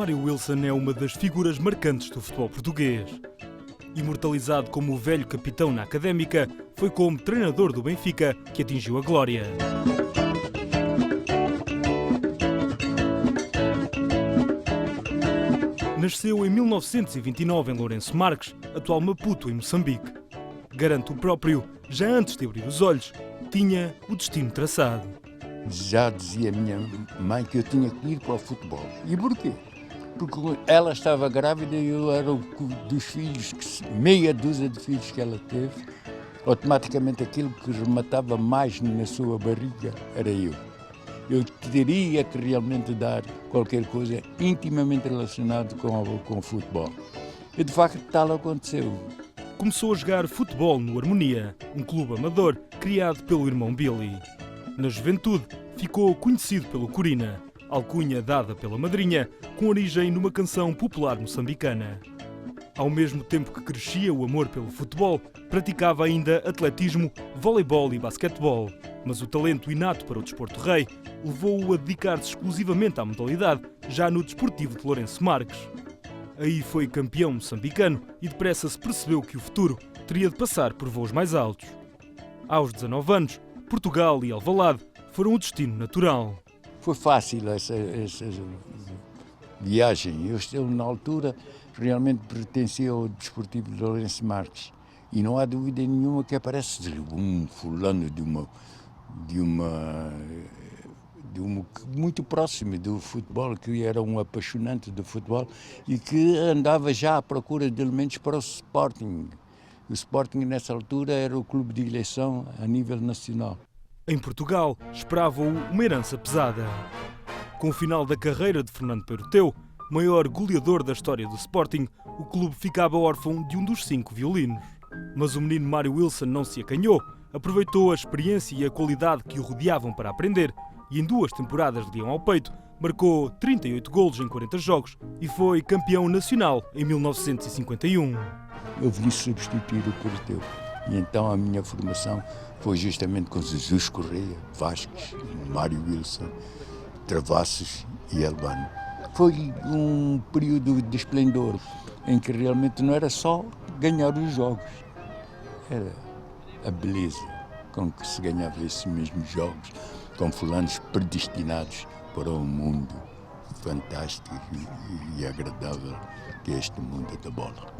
Mário Wilson é uma das figuras marcantes do futebol português. Imortalizado como o velho capitão na Académica, foi como treinador do Benfica que atingiu a glória. Nasceu em 1929 em Lourenço Marques, atual Maputo, em Moçambique. Garante o próprio, já antes de abrir os olhos, tinha o destino traçado. Já dizia a minha mãe que eu tinha que ir para o futebol. E porquê? Porque ela estava grávida e eu era dos filhos, meia dúzia de filhos que ela teve. Automaticamente aquilo que rematava mais na sua barriga era eu. Eu teria que realmente dar qualquer coisa intimamente relacionada com o futebol. E de facto tal aconteceu. Começou a jogar futebol no Harmonia, um clube amador criado pelo irmão Billy. Na juventude, ficou conhecido pelo Corina, alcunha dada pela madrinha, com origem numa canção popular moçambicana. Ao mesmo tempo que crescia o amor pelo futebol, praticava ainda atletismo, voleibol e basquetebol. Mas o talento inato para o desporto rei levou-o a dedicar-se exclusivamente à modalidade, já no Desportivo de Lourenço Marques. Aí foi campeão moçambicano e depressa se percebeu que o futuro teria de passar por voos mais altos. Aos 19 anos, Portugal e Alvalade foram o destino natural. Foi fácil essa viagem. Eu, na altura, realmente pertencia ao Desportivo de Lourenço Marques. E não há dúvida nenhuma que aparece um fulano muito próximo do futebol, que era um apaixonante do futebol e que andava já à procura de elementos para o Sporting. O Sporting, nessa altura, era o clube de eleição a nível nacional. Em Portugal, esperava-o uma herança pesada. Com o final da carreira de Fernando Peiroteu, maior goleador da história do Sporting, o clube ficava órfão de um dos 5 violinos. Mas o menino Mário Wilson não se acanhou, aproveitou a experiência e a qualidade que o rodeavam para aprender e em 2 temporadas de leão ao peito marcou 38 golos em 40 jogos e foi campeão nacional em 1951. Eu vim substituir o Peiroteu e então a minha formação foi justamente com Jesus Correia, Vasques, Mário Wilson, Travassos e Albano. Foi um período de esplendor em que realmente não era só ganhar os jogos, era a beleza com que se ganhava esses mesmos jogos, com fulanos predestinados para um mundo fantástico e agradável que é este mundo da bola.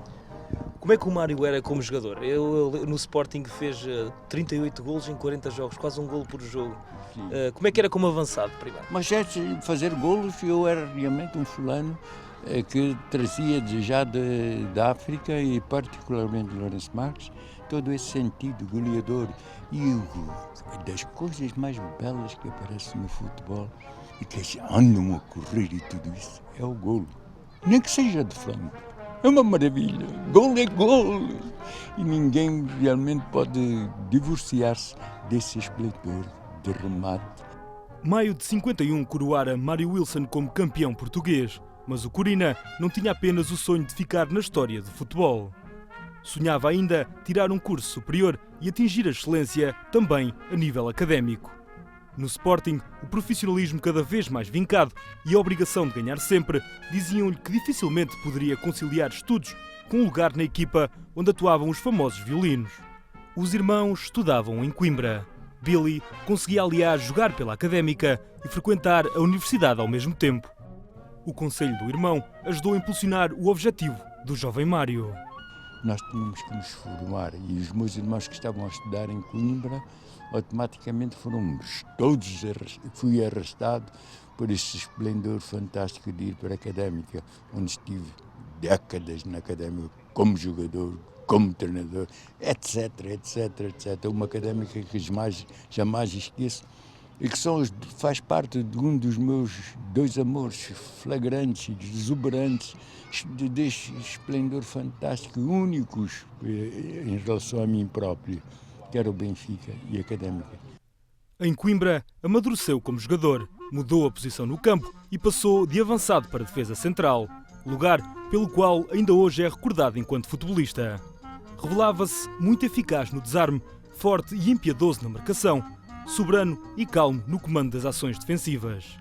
Como é que o Mário era como jogador? Ele no Sporting fez 38 golos em 40 jogos, quase um golo por jogo. Como é que era como avançado primeiro? Mas antes de fazer golos, eu era realmente um fulano que trazia já da África e particularmente de Lourenço Marques todo esse sentido goleador. E das coisas mais belas que aparecem no futebol e que andam a correr e tudo isso é o golo. Nem que seja de frente. É uma maravilha. Golo é golo. E ninguém realmente pode divorciar-se desse esplendor de remate. Maio de 51 coroara Mário Wilson como campeão português, mas o Corina não tinha apenas o sonho de ficar na história do futebol. Sonhava ainda tirar um curso superior e atingir a excelência também a nível académico. No Sporting, o profissionalismo cada vez mais vincado e a obrigação de ganhar sempre diziam-lhe que dificilmente poderia conciliar estudos com um lugar na equipa onde atuavam os famosos violinos. Os irmãos estudavam em Coimbra. Billy conseguia, aliás, jogar pela Académica e frequentar a universidade ao mesmo tempo. O conselho do irmão ajudou a impulsionar o objetivo do jovem Mário. Nós tínhamos que nos formar e os meus irmãos que estavam a estudar em Coimbra automaticamente foram todos, fui arrastado por esse esplendor fantástico de ir para a Académica, onde estive décadas na Académica como jogador, como treinador, etc, etc, etc. Uma Académica que jamais esqueço e que faz parte de um dos meus 2 amores flagrantes e exuberantes, deste esplendor fantástico, únicos em relação a mim próprio, que era o Benfica e a Académica. Em Coimbra, amadureceu como jogador, mudou a posição no campo e passou de avançado para defesa central, lugar pelo qual ainda hoje é recordado enquanto futebolista. Revelava-se muito eficaz no desarme, forte e impiedoso na marcação, soberano e calmo no comando das ações defensivas.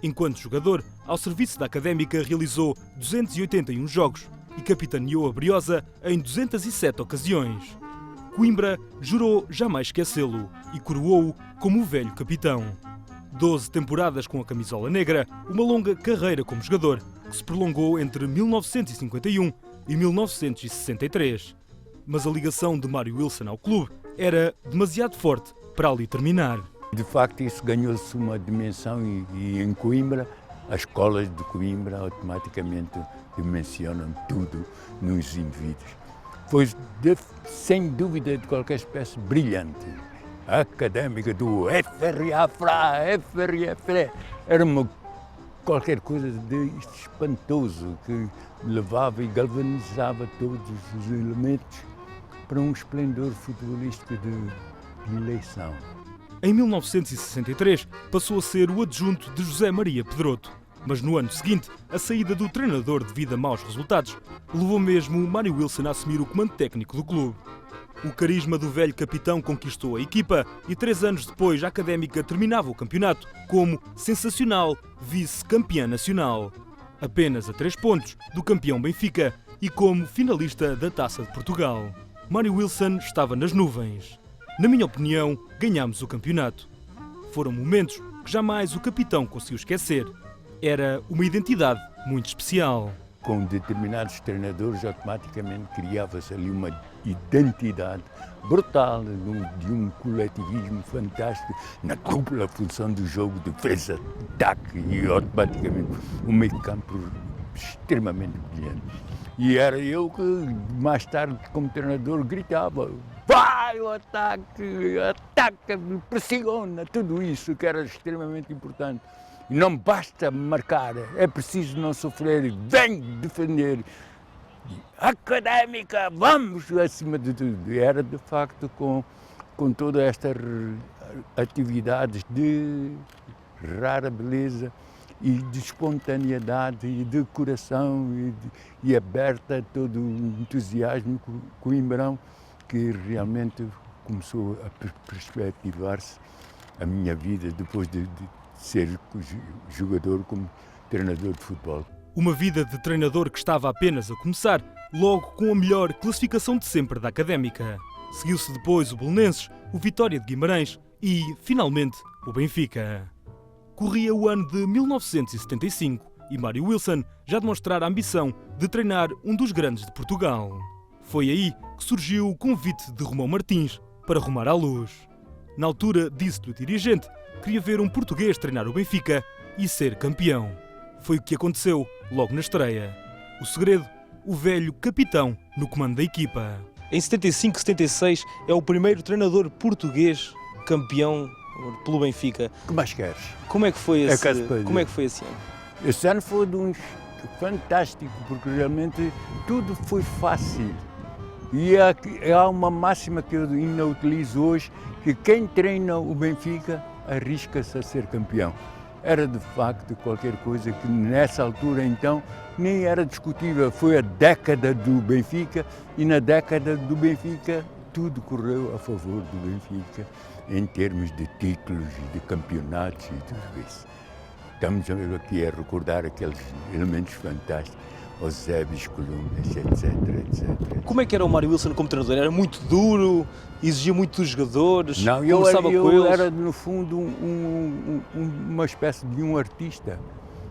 Enquanto jogador, ao serviço da Académica realizou 281 jogos e capitaneou a Briosa em 207 ocasiões. Coimbra jurou jamais esquecê-lo e coroou-o como o velho capitão. 12 temporadas com a camisola negra, uma longa carreira como jogador, que se prolongou entre 1951 e 1963. Mas a ligação de Mário Wilson ao clube era demasiado forte para ali terminar. De facto, isso ganhou-se uma dimensão e em Coimbra, as escolas de Coimbra automaticamente dimensionam tudo nos indivíduos. Foi, sem dúvida de qualquer espécie, brilhante. A Académica do FRA, era qualquer coisa de espantoso que levava e galvanizava todos os elementos para um esplendor futebolístico de eleição. Em 1963, passou a ser o adjunto de José Maria Pedroto. Mas no ano seguinte, a saída do treinador devido a maus resultados levou mesmo Mário Wilson a assumir o comando técnico do clube. O carisma do velho capitão conquistou a equipa e 3 anos depois a Académica terminava o campeonato como sensacional vice-campeã nacional. Apenas a 3 pontos do campeão Benfica e como finalista da Taça de Portugal. Mário Wilson estava nas nuvens. Na minha opinião, ganhámos o campeonato. Foram momentos que jamais o capitão conseguiu esquecer. Era uma identidade muito especial. Com determinados treinadores, automaticamente criava-se ali uma identidade brutal, de um coletivismo fantástico, na dupla função do jogo, defesa, ataque e automaticamente um meio-campo extremamente brilhante. E era eu que, mais tarde, como treinador, gritava: vai o ataque, ataca, pressiona, tudo isso que era extremamente importante. Não basta marcar, é preciso não sofrer, vem defender. Académica, vamos acima de tudo. Era de facto com todas estas atividades de rara beleza e de espontaneidade e de coração e aberta a todo o entusiasmo coimbrão, que realmente começou a perspectivar-se a minha vida depois de ser jogador como treinador de futebol. Uma vida de treinador que estava apenas a começar, logo com a melhor classificação de sempre da Académica. Seguiu-se depois o Belenenses, o Vitória de Guimarães e, finalmente, o Benfica. Corria o ano de 1975 e Mário Wilson já demonstrara a ambição de treinar um dos grandes de Portugal. Foi aí que surgiu o convite de Romão Martins para rumar à luz. Na altura, disse-lhe o dirigente, queria ver um português treinar o Benfica e ser campeão. Foi o que aconteceu logo na estreia. O segredo, o velho capitão no comando da equipa. Em 75-76 é o primeiro treinador português campeão pelo Benfica. O que mais queres? Como é que foi esse ano? Esse ano foi fantástico, porque realmente tudo foi fácil. E há uma máxima que eu ainda utilizo hoje, que quem treina o Benfica arrisca-se a ser campeão. Era de facto qualquer coisa que nessa altura então nem era discutível. Foi a década do Benfica e na década do Benfica tudo correu a favor do Benfica em termos de títulos e de campeonatos e tudo isso. Estamos aqui a recordar aqueles elementos fantásticos. Eusébio, Columnas, etc. Como é que era o Mário Wilson como treinador? Era muito duro, exigia muito dos jogadores? Não, eu era no fundo uma espécie de um artista.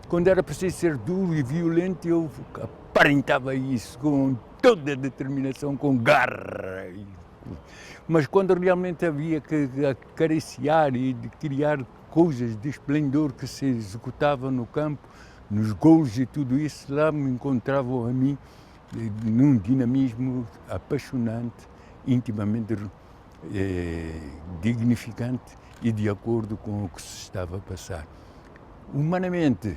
Quando era preciso ser duro e violento, eu aparentava isso com toda a determinação, com garra. Mas quando realmente havia que acariciar e de criar coisas de esplendor que se executavam no campo, nos gols e tudo isso, lá me encontravam a mim num dinamismo apaixonante, intimamente dignificante e de acordo com o que se estava a passar. Humanamente,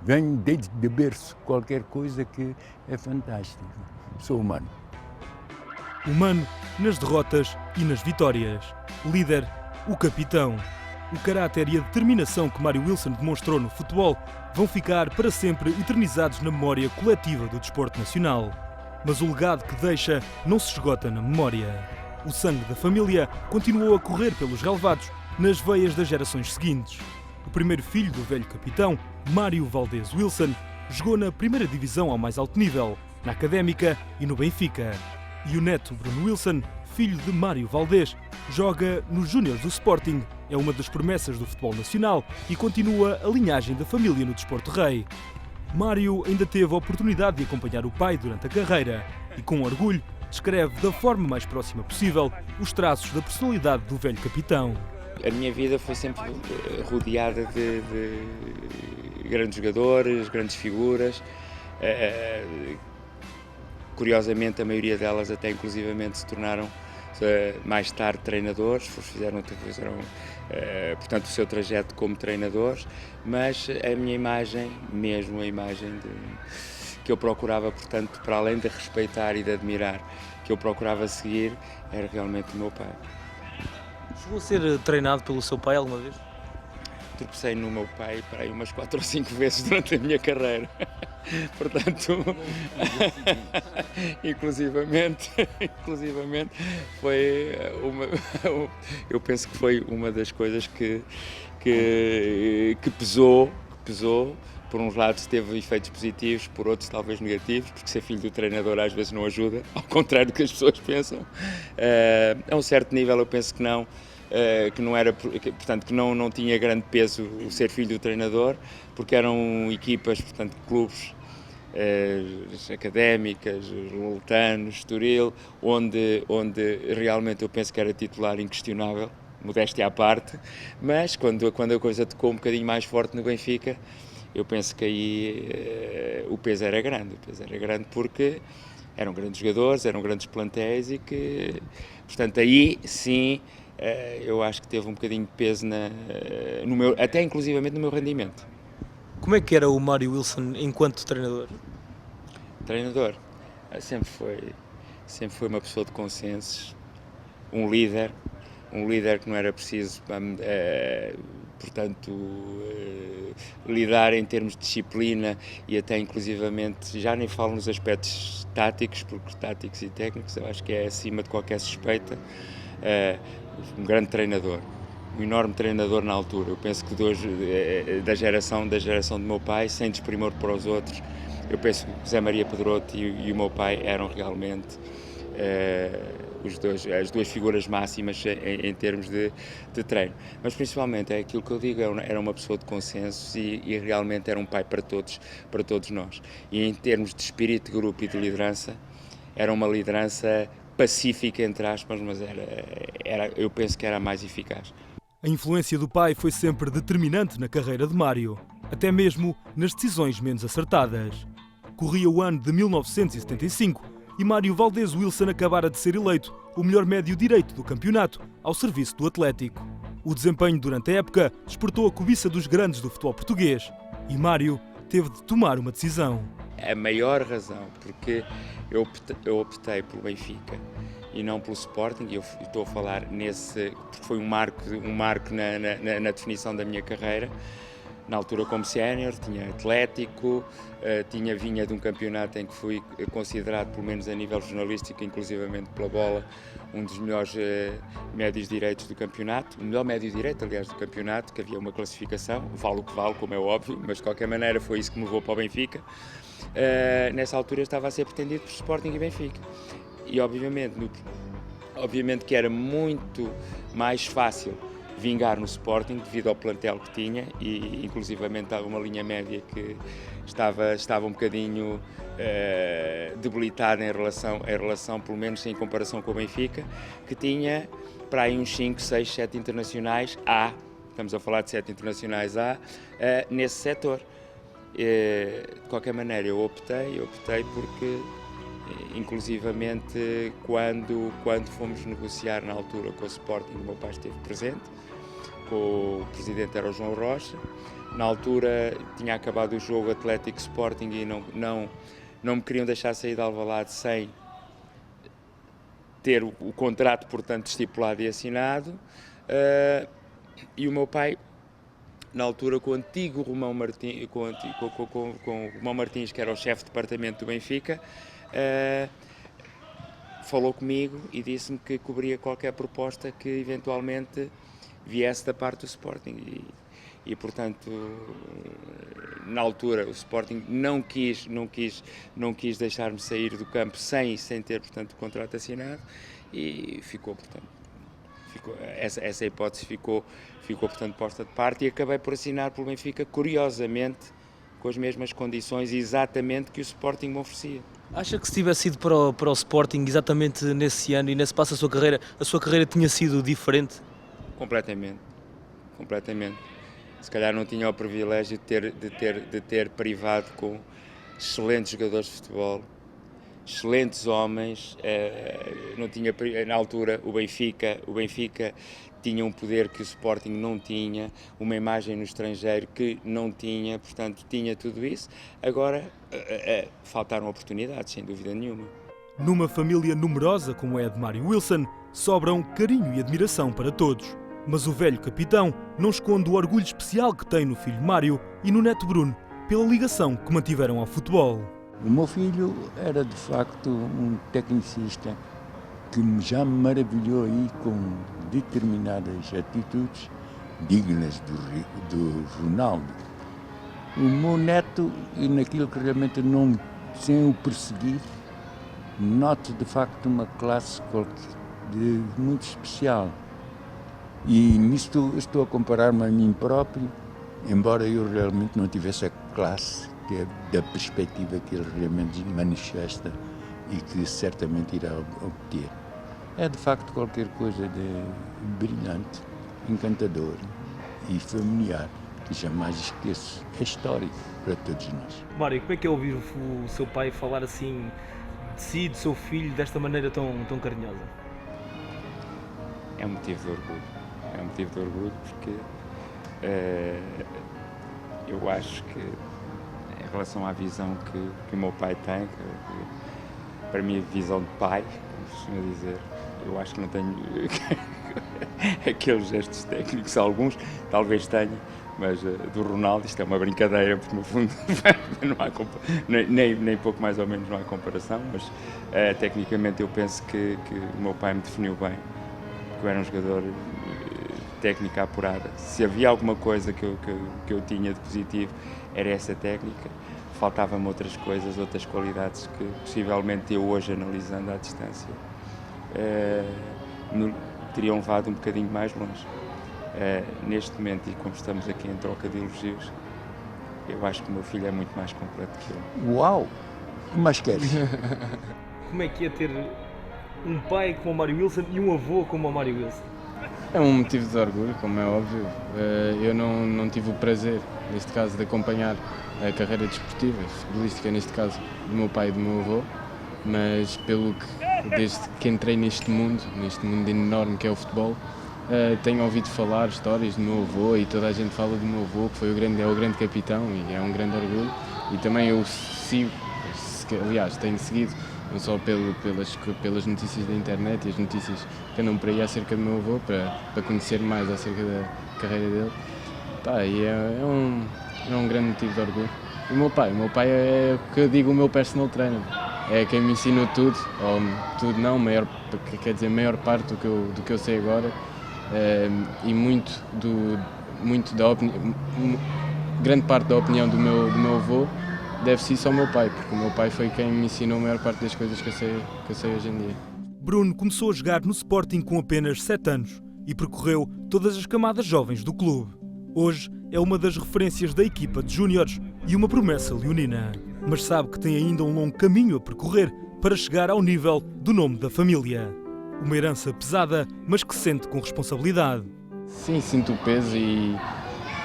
vem desde de berço qualquer coisa que é fantástico. Sou humano. Humano nas derrotas e nas vitórias. Líder, o capitão. O caráter e a determinação que Mário Wilson demonstrou no futebol vão ficar para sempre eternizados na memória coletiva do desporto nacional. Mas o legado que deixa não se esgota na memória. O sangue da família continuou a correr pelos relevados nas veias das gerações seguintes. O primeiro filho do velho capitão, Mário Valdés Wilson, jogou na primeira divisão ao mais alto nível, na Académica e no Benfica. E o neto, Bruno Wilson, filho de Mário Valdés, joga nos Júniores do Sporting, é uma das promessas do futebol nacional e continua a linhagem da família no desporto rei. Mário ainda teve a oportunidade de acompanhar o pai durante a carreira e, com orgulho, descreve da forma mais próxima possível os traços da personalidade do velho capitão. A minha vida foi sempre rodeada de grandes jogadores, grandes figuras. Curiosamente, a maioria delas até inclusivamente se tornaram mais tarde treinadores, fizeram portanto o seu trajeto como treinadores, mas a minha imagem, mesmo a imagem que eu procurava, portanto, para além de respeitar e de admirar, que eu procurava seguir, era realmente o meu pai. Chegou a ser treinado pelo seu pai alguma vez? Tropecei no meu pai para aí umas 4 ou 5 vezes durante a minha carreira. Portanto, inclusivamente foi eu penso que foi uma das coisas que pesou. Por uns lados teve efeitos positivos, por outros talvez negativos, porque ser filho do treinador às vezes não ajuda, ao contrário do que as pessoas pensam. A um certo nível eu penso que não. Que não era, portanto, que não tinha grande peso o ser filho do treinador, porque eram equipas, portanto, clubes académicas, Loltano, Estoril, onde realmente eu penso que era titular inquestionável, modéstia à parte, mas quando a coisa tocou um bocadinho mais forte no Benfica, eu penso que aí o peso era grande porque eram grandes jogadores, eram grandes plantéis e que, portanto, aí sim, eu acho que teve um bocadinho de peso no meu, até inclusivamente no meu rendimento. Como é que era o Mário Wilson enquanto treinador? Treinador, sempre foi uma pessoa de consensos, um líder que não era preciso, portanto, lidar em termos de disciplina e até inclusivamente, já nem falo nos aspectos táticos, porque táticos e técnicos eu acho que é acima de qualquer suspeita. Um grande treinador, um enorme treinador na altura. Eu penso que da geração do meu pai, sem desprimor para os outros, eu penso que José Maria Pedroto e o meu pai eram realmente as duas figuras máximas em termos de treino. Mas principalmente é aquilo que eu digo, era uma pessoa de consenso e realmente era um pai para todos nós. E em termos de espírito de grupo e de liderança, era uma liderança pacífica, entre aspas, mas eu penso que era a mais eficaz. A influência do pai foi sempre determinante na carreira de Mário, até mesmo nas decisões menos acertadas. Corria o ano de 1975 e Mário Valdés Wilson acabara de ser eleito o melhor médio direito do campeonato, ao serviço do Atlético. O desempenho durante a época despertou a cobiça dos grandes do futebol português e Mário teve de tomar uma decisão. A maior razão porque eu optei pelo Benfica e não pelo Sporting, e eu estou a falar porque foi um marco na definição da minha carreira. Na altura como sénior, tinha Atlético, vinha de um campeonato em que fui considerado, pelo menos a nível jornalístico, inclusivamente pela Bola, um dos melhores médios direitos do campeonato, o melhor médio direito, aliás, do campeonato, que havia uma classificação, vale o que vale, como é óbvio, mas de qualquer maneira foi isso que me levou para o Benfica. Nessa altura eu estava a ser pretendido por Sporting e Benfica. E obviamente que era muito mais fácil vingar no Sporting devido ao plantel que tinha e inclusivamente estava uma linha média que estava um bocadinho debilitada em relação, pelo menos em comparação com o Benfica, que tinha para aí uns 5, 6, 7 internacionais estamos a falar de 7 internacionais nesse setor. De qualquer maneira eu optei porque inclusivamente quando fomos negociar na altura com o Sporting, o meu pai esteve presente, o presidente era o João Rocha. Na altura tinha acabado o jogo Atlético Sporting e não me queriam deixar sair de Alvalade sem ter o contrato, portanto, estipulado e assinado. E o meu pai, na altura, com o antigo Romão Martins, com o Romão Martins, que era o chefe de departamento do Benfica, falou comigo e disse-me que cobria qualquer proposta que eventualmente viesse da parte do Sporting. e portanto, na altura, o Sporting não quis deixar-me sair do campo sem ter, portanto, o contrato assinado, e ficou, portanto, essa hipótese ficou, portanto, posta de parte, e acabei por assinar pelo Benfica, curiosamente, com as mesmas condições exatamente que o Sporting me oferecia. Acha que se tivesse ido para o Sporting exatamente nesse ano e nesse passo a sua carreira tinha sido diferente? Completamente. Se calhar não tinha o privilégio de ter privado com excelentes jogadores de futebol, excelentes homens. Não tinha, na altura, o Benfica tinha um poder que o Sporting não tinha, uma imagem no estrangeiro que não tinha, portanto tinha tudo isso. Agora faltaram oportunidades, sem dúvida nenhuma. Numa família numerosa como é a de Mário Wilson, sobram carinho e admiração para todos. Mas o velho capitão não esconde o orgulho especial que tem no filho Mário e no neto Bruno, pela ligação que mantiveram ao futebol. O meu filho era de facto um tecnicista que já me maravilhou aí com determinadas atitudes dignas do Ronaldo. O meu neto, e naquilo que realmente não, sem o perseguir, noto de facto uma classe muito especial. E nisto estou a comparar-me a mim próprio, embora eu realmente não tivesse a classe da perspectiva que ele realmente manifesta e que certamente irá obter. É de facto qualquer coisa de brilhante, encantador e familiar, que jamais esqueço. É histórico para todos nós. Mário, como é que é ouvir o seu pai falar assim de si, do seu filho, desta maneira tão carinhosa? É um motivo de orgulho porque eu acho que, em relação à visão que o meu pai tem, que para mim a visão de pai, como costuma dizer, eu acho que não tenho aqueles gestos técnicos, alguns talvez tenha, mas do Ronaldo isto é uma brincadeira, porque no fundo não há nem pouco mais ou menos não há comparação, mas tecnicamente eu penso que o meu pai me definiu bem, que eu era um jogador técnica apurada. Se havia alguma coisa que eu tinha de positivo, era essa técnica. Faltavam-me outras coisas, outras qualidades que possivelmente eu hoje, analisando à distância, me teriam levado um bocadinho mais longe. Neste momento, e como estamos aqui em troca de elogios, eu acho que o meu filho é muito mais completo que eu. Uau! O que mais queres? Como é que é ter um pai como o Mário Wilson e um avô como o Mário Wilson? É um motivo de orgulho, como é óbvio. Eu não tive o prazer, neste caso, de acompanhar a carreira desportiva, futebolística, neste caso, do meu pai e do meu avô, mas desde que entrei neste mundo enorme que é o futebol, tenho ouvido falar histórias do meu avô e toda a gente fala do meu avô, que foi o grande capitão e é um grande orgulho. E também eu sigo, aliás, tenho seguido, não só pelas notícias da internet e as notícias que andam por aí acerca do meu avô, para conhecer mais acerca da carreira dele. E é um grande motivo de orgulho. E o meu pai é o que eu digo, o meu personal trainer. É quem me ensinou tudo, ou tudo não, maior parte do que eu sei agora. E grande parte da opinião do meu avô deve-se isso ao meu pai, porque o meu pai foi quem me ensinou a maior parte das coisas que eu sei hoje em dia. Bruno começou a jogar no Sporting com apenas 7 anos e percorreu todas as camadas jovens do clube. Hoje é uma das referências da equipa de júniores e uma promessa leonina. Mas sabe que tem ainda um longo caminho a percorrer para chegar ao nível do nome da família. Uma herança pesada, mas que sente com responsabilidade. Sim, sinto o peso e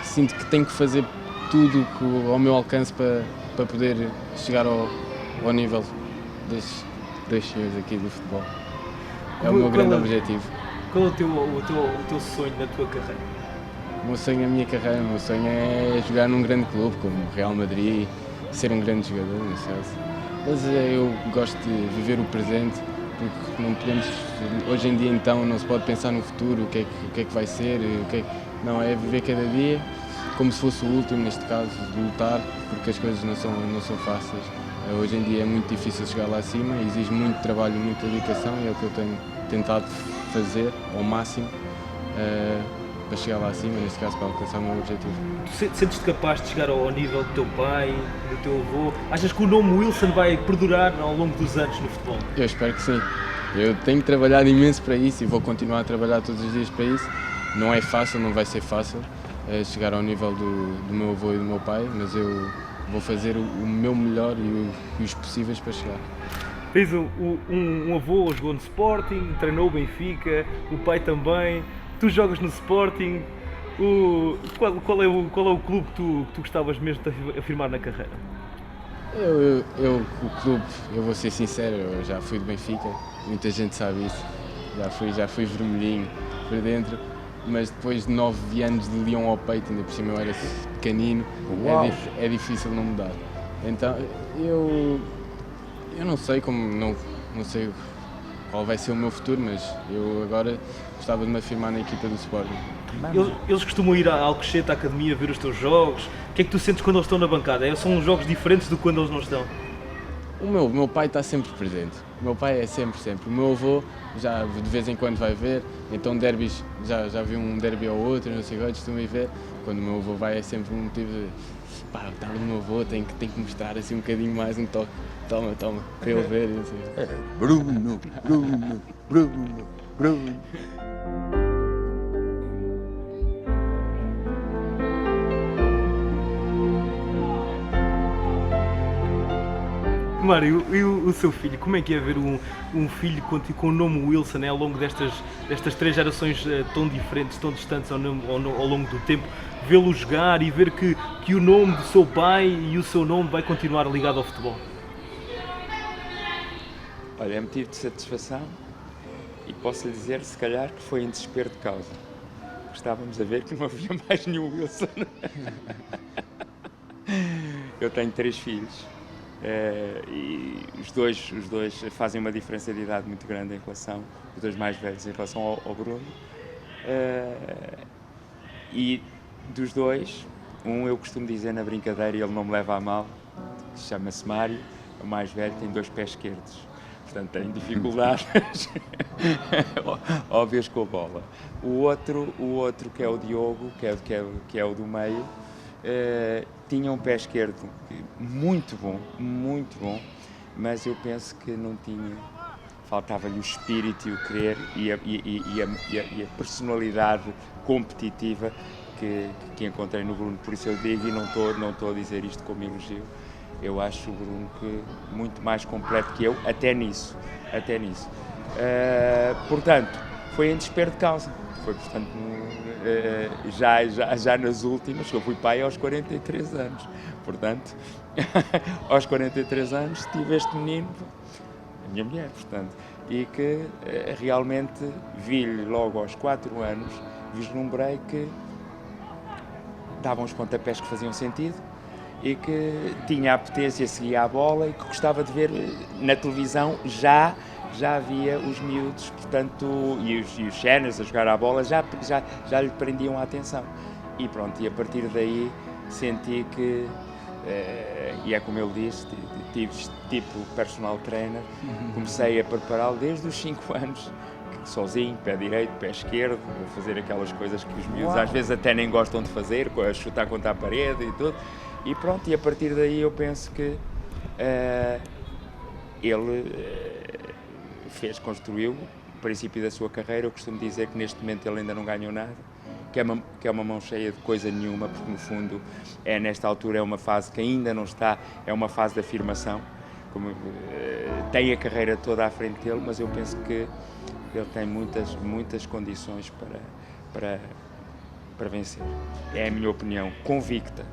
sinto que tenho que fazer tudo ao meu alcance para poder chegar ao nível destes dois senhores aqui do futebol. É o meu grande objetivo. Qual é o teu sonho na tua carreira? O meu sonho, a minha carreira, o meu sonho é jogar num grande clube como o Real Madrid, ser um grande jogador, nesse caso. Mas eu gosto de viver o presente, porque não podemos, hoje em dia então, não se pode pensar no futuro, o que é que vai ser, não, é viver cada dia como se fosse o último, neste caso, de lutar, porque as coisas não são fáceis. Hoje em dia é muito difícil chegar lá acima, exige muito trabalho e muita dedicação, e é o que eu tenho tentado fazer ao máximo para chegar lá acima, neste caso para alcançar o meu objetivo. Tu sentes-te capaz de chegar ao nível do teu pai, do teu avô? Achas que o nome Wilson vai perdurar ao longo dos anos no futebol? Eu espero que sim. Eu tenho trabalhado imenso para isso e vou continuar a trabalhar todos os dias para isso. Não é fácil, não vai ser fácil chegar ao nível do meu avô e do meu pai, mas eu vou fazer o meu melhor e os possíveis para chegar. Tens um avô, jogou no Sporting, treinou o Benfica, o pai também, tu jogas no Sporting. Qual é o clube que tu gostavas mesmo de afirmar na carreira? O clube, eu vou ser sincero, eu já fui do Benfica, muita gente sabe isso, já fui vermelhinho por dentro, mas depois de 9 anos de leão ao peito, ainda por cima eu era pequenino, é difícil não mudar. Então eu não sei não sei qual vai ser o meu futuro, mas eu agora gostava de me afirmar na equipa do Sporting. Eles costumam ir à Alcochete, à academia, ver os teus jogos. O que é que tu sentes quando eles estão na bancada? São jogos diferentes do que quando eles não estão? O meu pai está sempre presente. O meu pai é sempre. O meu avô já de vez em quando vai ver, então derbys, já vi um derby ou outro, não sei o que, costumo ir ver. Quando o meu avô vai é sempre um motivo de pá, está o meu avô, tem que mostrar assim um bocadinho mais um toque. Toma, para ele ver. Assim. Bruno. Mário, e o seu filho? Como é que é ver um filho com o nome Wilson ao longo destas 3 gerações tão diferentes, tão distantes ao longo do tempo, vê-lo jogar e ver que o nome do seu pai e o seu nome vai continuar ligado ao futebol? Olha, é motivo de satisfação e posso lhe dizer, se calhar, que foi em desespero de causa. Estávamos a ver que não havia mais nenhum Wilson. Eu tenho 3 filhos. E os dois fazem uma diferença de idade muito grande em relação, os 2 mais velhos em relação ao Bruno, e dos 2, eu costumo dizer na brincadeira e ele não me leva a mal, chama-se Mário, o mais velho tem 2 pés esquerdos, portanto tem dificuldades óbvias com a bola. O outro que é o Diogo, que é o do meio, tinha um pé esquerdo muito bom, mas eu penso que não tinha, faltava-lhe o espírito e o querer e a personalidade competitiva que encontrei no Bruno. Por isso eu digo, e não estou a dizer isto como elogio, eu acho o Bruno muito mais completo que eu, até nisso. Portanto, foi em desespero de causa. Foi, portanto, já nas últimas, eu fui pai aos 43 anos, portanto, aos 43 anos tive este menino, a minha mulher, portanto, e que realmente vi-lhe logo aos 4 anos, vislumbrei que dava uns pontapés que faziam sentido e que tinha a potência, seguia a bola e que gostava de ver na televisão já havia os miúdos, portanto, e os séniores a jogar à bola, já lhe prendiam a atenção. E pronto, e a partir daí senti que, e é como ele disse, tive tipo personal trainer, comecei a prepará-lo desde os 5 anos, sozinho, pé direito, pé esquerdo, a fazer aquelas coisas que os miúdos às vezes até nem gostam de fazer, a chutar contra a parede e tudo. E pronto, e a partir daí eu penso que ele construiu o princípio da sua carreira. Eu costumo dizer que neste momento ele ainda não ganhou nada, que é uma mão cheia de coisa nenhuma, porque no fundo nesta altura é uma fase que ainda não está, é uma fase de afirmação, tem a carreira toda à frente dele, mas eu penso que ele tem muitas condições para vencer. É a minha opinião, convicta.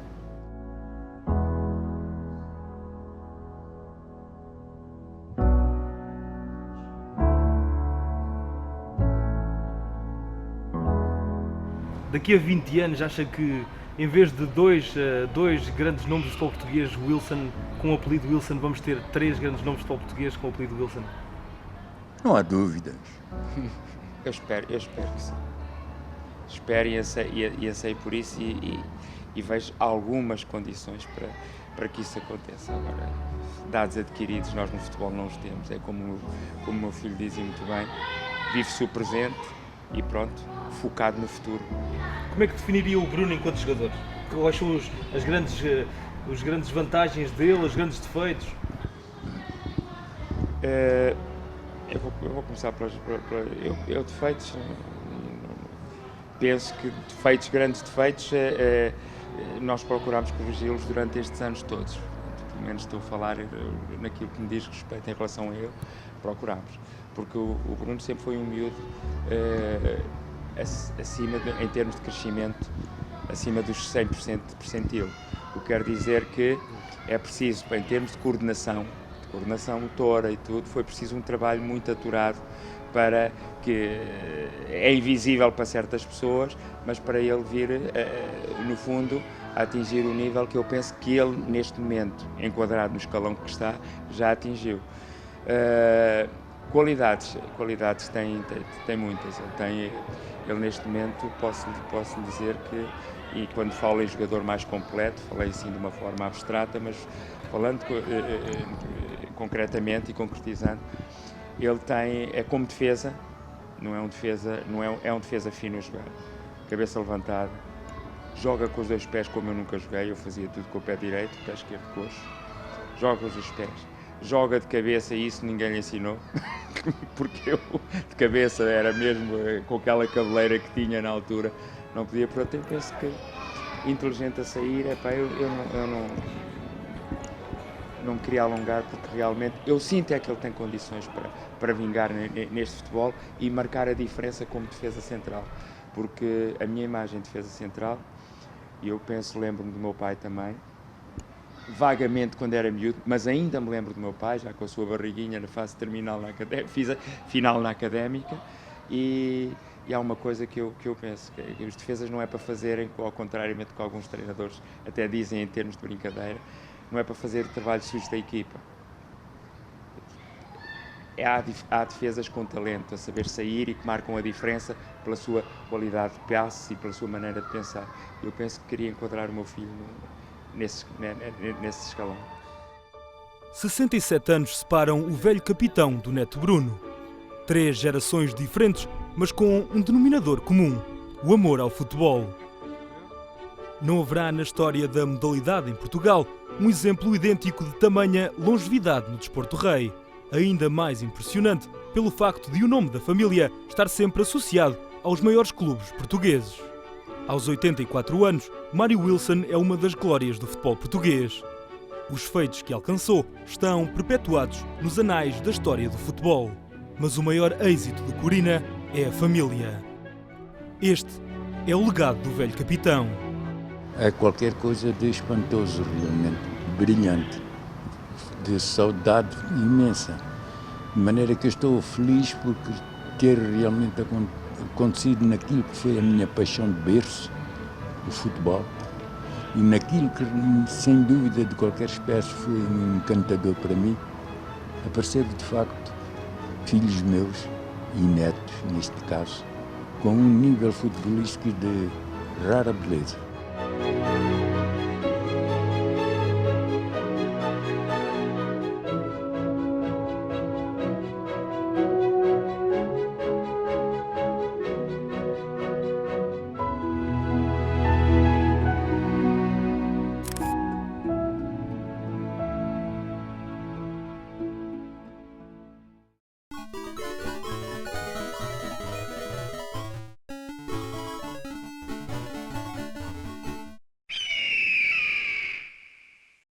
Daqui a 20 anos, acha que em vez de dois grandes nomes do futebol português, Wilson, com o apelido Wilson, vamos ter 3 grandes nomes do futebol português com o apelido Wilson? Não há dúvidas. Eu espero que sim. Espero e anseio por isso e vejo algumas condições para que isso aconteça. Agora, dados adquiridos nós no futebol não os temos. É como o meu filho dizia muito bem, vive-se o presente e pronto, focado no futuro. Como é que definiria o Bruno enquanto jogador? Quais são as grandes vantagens dele, os grandes defeitos? Eu vou começar eu defeitos, penso que grandes defeitos, nós procuramos corrigi-los durante estes anos todos. Pelo menos estou a falar naquilo que me diz respeito em relação a ele, procuramos. Porque o Bruno sempre foi um miúdo em termos de crescimento, acima dos 100% de percentil. O que quer dizer que é preciso, em termos de coordenação motora e tudo, foi preciso um trabalho muito aturado para que é invisível para certas pessoas, mas para ele vir, no fundo, a atingir o nível que eu penso que ele, neste momento, enquadrado no escalão que está, já atingiu. Qualidades tem muitas. Ele neste momento, posso lhe dizer que, e quando falo em jogador mais completo, falei assim de uma forma abstrata, mas falando concretamente e concretizando, ele é como defesa, é um defesa fino a jogar, cabeça levantada, joga com os dois pés como eu nunca joguei, eu fazia tudo com o pé direito, o pé esquerdo coxo, joga com os dois pés, joga de cabeça e isso ninguém lhe ensinou, porque eu de cabeça era mesmo com aquela cabeleira que tinha na altura, não podia, portanto eu penso que inteligente a sair, eu não me queria alongar porque realmente eu sinto é que ele tem condições para vingar neste futebol e marcar a diferença como defesa central, porque a minha imagem de defesa central, e eu lembro-me do meu pai também, vagamente quando era miúdo, mas ainda me lembro do meu pai, já com a sua barriguinha na fase terminal fiz a final na académica, e há uma coisa que eu penso, que os defesas não é para fazerem, ao contrariamente do que alguns treinadores até dizem em termos de brincadeira, não é para fazer o trabalho sujo da equipa. Há defesas com talento, a saber sair e que marcam a diferença pela sua qualidade de passe e pela sua maneira de pensar. Eu penso que queria enquadrar o meu filho nesse escalão. 67 anos separam o velho capitão do neto Bruno. 3 gerações diferentes, mas com um denominador comum: o amor ao futebol. Não haverá na história da modalidade em Portugal um exemplo idêntico de tamanha longevidade no desporto rei. Ainda mais impressionante pelo facto de o nome da família estar sempre associado aos maiores clubes portugueses. Aos 84 anos, Mário Wilson é uma das glórias do futebol português. Os feitos que alcançou estão perpetuados nos anais da história do futebol. Mas o maior êxito do Corina é a família. Este é o legado do velho capitão. É qualquer coisa de espantoso, realmente, brilhante, de saudade imensa. De maneira que eu estou feliz por ter realmente acontecido naquilo que foi a minha paixão de berço, o futebol, e naquilo que, sem dúvida de qualquer espécie, foi um encantador para mim, aparecer de facto filhos meus e netos, neste caso, com um nível futebolístico de rara beleza.